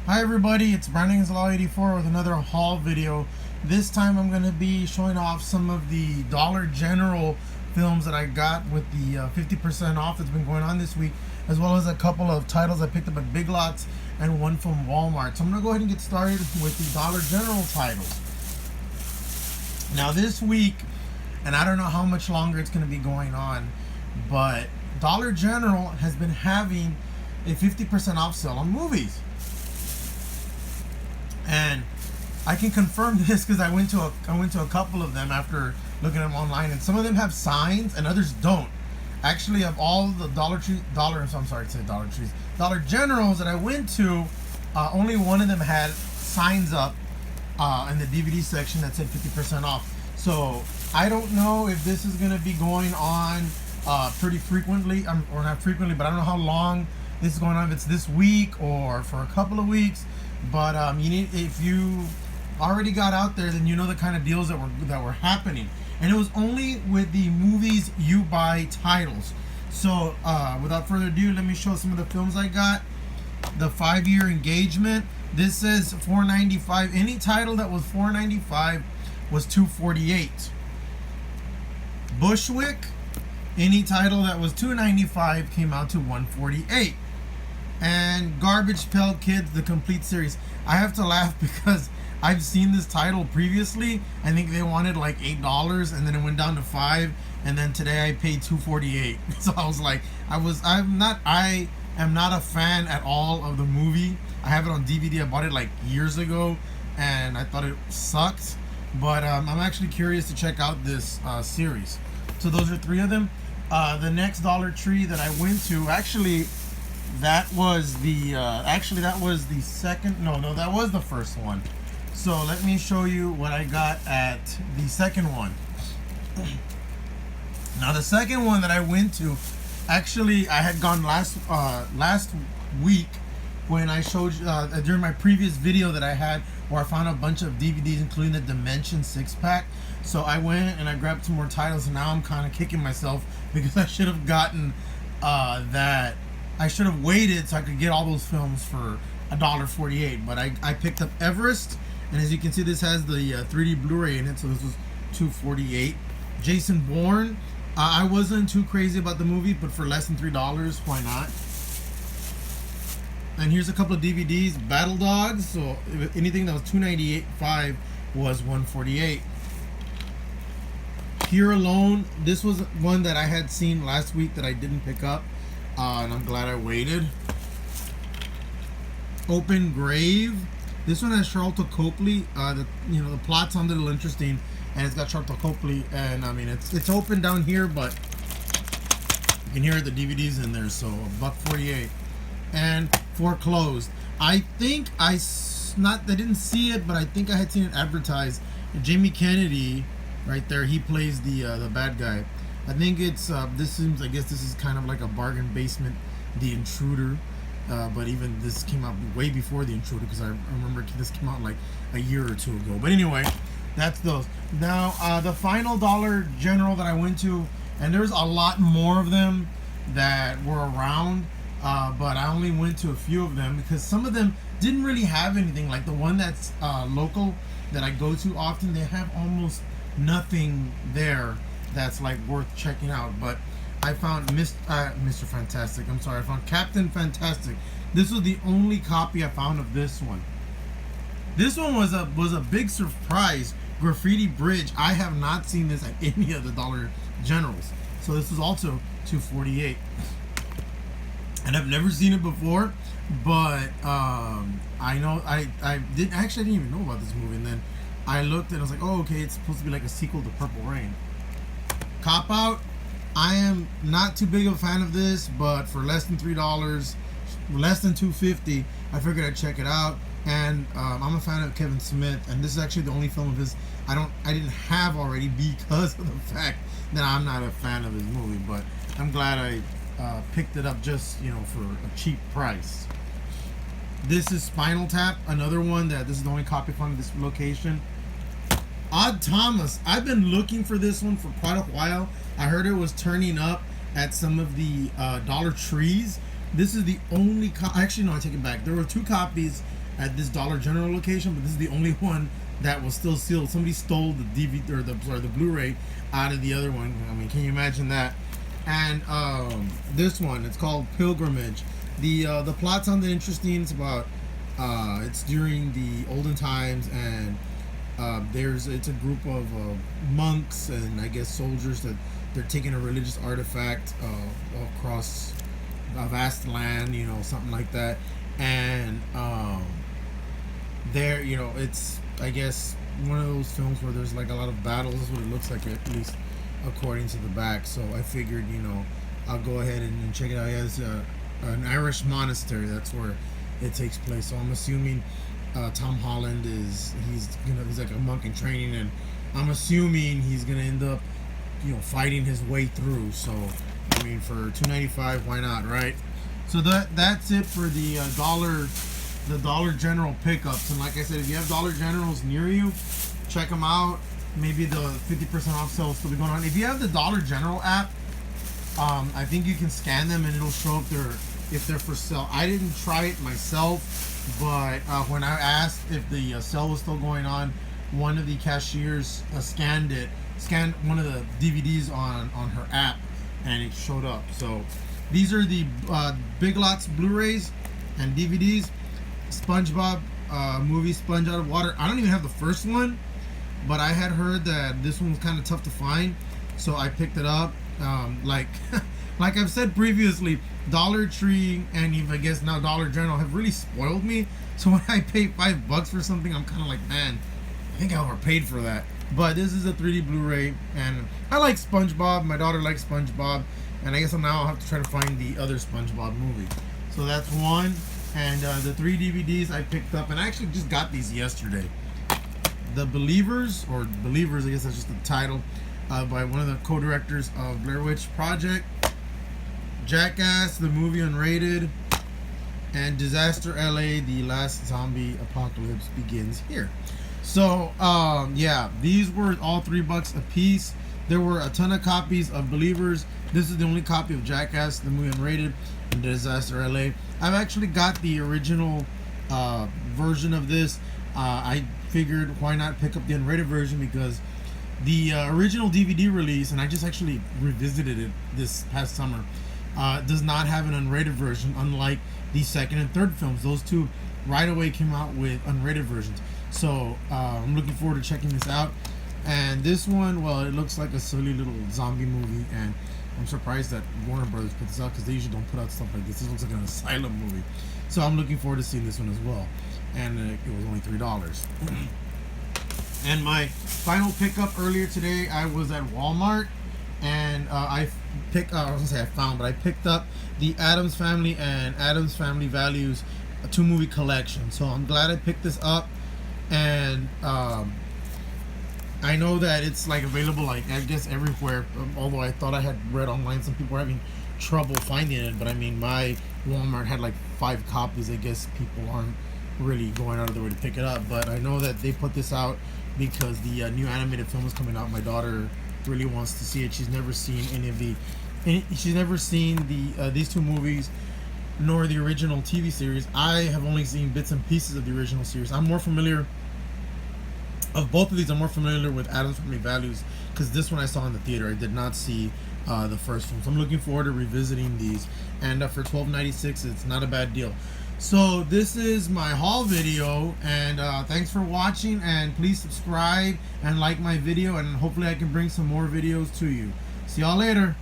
Hi everybody, it's Brannigan'sLaw 84 with another haul video. This time I'm going to be showing off some of the Dollar General films that I got with the 50% off that's been going on this week, as well as a couple of titles I picked up at Big Lots and one from Walmart. So I'm going to go ahead and get started with the Dollar General titles. Now this week, and I don't know how much longer it's going to be going on, but Dollar General has been having a 50% off sale on movies. And I can confirm this because I went to a couple of them after looking at them online, and some of them have signs and others don't. Actually, of all the Dollar Generals that I went to, only one of them had signs up in the DVD section that said 50% off. So I don't know if this is going to be going on pretty frequently, or not frequently, but I don't know how long this is going on. If it's this week or for a couple of weeks. But if you already got out there, then you know the kind of deals that were happening, and it was only with the movies you buy titles. So without further ado, let me show some of the films I got. The 5-year engagement. This says $4.95. Any title that was $4.95 was $2.48. Bushwick. Any title that was $2.95 came out to $1.48. And Garbage Pail Kids, the complete series. I have to laugh because I've seen this title previously. I think they wanted like $8, and then it went down to $5, and then today I paid $2.48. So I was like, I am not a fan at all of the movie. I have it on DVD. I bought it like years ago, and I thought it sucked. But I'm actually curious to check out this series. So those are 3 of them. The next Dollar Tree that I went to, actually. That was the second. No, that was the first one. So let me show you what I got at the second one. Now the second one that I went to, actually I had gone last week when I showed during my previous video that I had where I found a bunch of DVDs including the Dimension 6-pack. So I went and I grabbed some more titles, and now I'm kind of kicking myself because I should have gotten that. I should have waited so I could get all those films for $1.48, but I picked up Everest, and as you can see, this has the 3D Blu-ray in it, so this was $2.48. Jason Bourne, I wasn't too crazy about the movie, but for less than $3, why not? And here's a couple of DVDs. Battle Dogs, so anything that was $2.98.5 was $1.48. Here Alone, this was one that I had seen last week that I didn't pick up. And I'm glad I waited. Open Grave. This one has Charlton Copley. The plot's a little interesting, and it's got Charlton Copley. And I mean, it's open down here, but you can hear the DVD's in there. So $1.48. And Foreclosed. I think I didn't see it, but I think I had seen it advertised. Jamie Kennedy, right there. He plays the bad guy. I think it's I guess this is kind of like a bargain basement, The Intruder, but even this came out way before The Intruder, because I remember this came out like a year or 2 ago. But anyway, that's those. Now the final Dollar General that I went to, and there's a lot more of them that were around, but I only went to a few of them because some of them didn't really have anything. Like the one that's local that I go to often, they have almost nothing there that's like worth checking out. But I found Mr. Fantastic. I'm sorry, I found Captain Fantastic. This was the only copy I found of this one. This one was a big surprise. Graffiti Bridge. I have not seen this at any of the Dollar Generals. So this was also $2.48. And I've never seen it before, but I know I didn't even know about this movie, and then I looked and I was like, oh, okay, it's supposed to be like a sequel to Purple Rain. Cop Out. I am not too big of a fan of this, but for less than $3, less than $2.50, I figured I'd check it out. And I'm a fan of Kevin Smith, and this is actually the only film of his I didn't have already because of the fact that I'm not a fan of his movie. But I'm glad I picked it up just for a cheap price. This is Spinal Tap, another one that this is the only copy found at this location. Odd Thomas. I've been looking for this one for quite a while. I heard it was turning up at some of the Dollar Trees. This is the only actually no, I take it back. There were 2 copies at this Dollar General location, but this is the only one that was still sealed. Somebody stole the DVD or the Blu-ray out of the other one. I mean, can you imagine that? And this one, it's called Pilgrimage. The plot sounded interesting. It's about it's during the olden times, and it's a group of monks and I guess soldiers that they're taking a religious artifact across a vast land, you know, something like that. And there, you know, it's I guess one of those films where there's like a lot of battles. Is what it looks like, at least according to the back. So I figured, you know, I'll go ahead and check it out. Yeah, it's an Irish monastery. That's where it takes place. So I'm assuming Tom Holland he's like a monk in training, and I'm assuming he's gonna end up, you know, fighting his way through. So I mean, for $2.95, why not, right? So that's it for the Dollar General pickups. And like I said, if you have Dollar Generals near you, check them out. Maybe the 50% off sale will still be going on. If you have the Dollar General app, I think you can scan them and it'll show if they're for sale. I didn't try it myself, but when I asked if the sale was still going on, one of the cashiers scanned one of the DVDs on her app, and it showed up. So these are the Big Lots Blu-rays and DVDs. SpongeBob movie Sponge Out of Water. I don't even have the first one, but I had heard that this one was kind of tough to find, so I picked it up. Like I've said previously, Dollar Tree and even I guess now Dollar General have really spoiled me. So when I pay $5 for something, I'm kind of like, man, I think I overpaid for that. But this is a 3D Blu-ray, and I like SpongeBob. My daughter likes SpongeBob, and I guess now I'll have to try to find the other SpongeBob movie. So that's one. And the 3 DVDs I picked up, and I actually just got these yesterday. The Believers, I guess that's just the title, by one of the co-directors of Blair Witch Project, Jackass, the movie unrated, and Disaster LA, the last zombie apocalypse begins here. So, yeah, these were all $3 a piece. There were a ton of copies of Believers. This is the only copy of Jackass, the movie unrated, and Disaster LA. I've actually got the original version of this. I figured why not pick up the unrated version, because the original DVD release, and I just actually revisited it this past summer, does not have an unrated version, unlike the second and third films. Those two right away came out with unrated versions. So I'm looking forward to checking this out. And this one, well, it looks like a silly little zombie movie, and I'm surprised that Warner Brothers put this out, because they usually don't put out stuff like this. This looks like an asylum movie. So I'm looking forward to seeing this one as well. And it was only $3. And my final pickup earlier today, I was at Walmart, and I picked up the Addams Family and Addams Family Values 2-movie collection. So I'm glad I picked this up. And I know that it's like available, like I guess everywhere. Although I thought I had read online some people were having trouble finding it, but I mean my Walmart had like 5 copies. I guess people aren't really going out of their way to pick it up. But I know that they put this out because the new animated film is coming out. My daughter really wants to see it. She's never seen she's never seen these 2 movies, nor the original TV series. I have only seen bits and pieces of the original series. I'm more familiar of both of these. I'm more familiar with Addams Family Values, because this one I saw in the theater. I did not see the first one, so I'm looking forward to revisiting these. And for $12.96, it's not a bad deal. So this is my haul video, and thanks for watching, and please subscribe and like my video, and hopefully I can bring some more videos to you. See y'all later.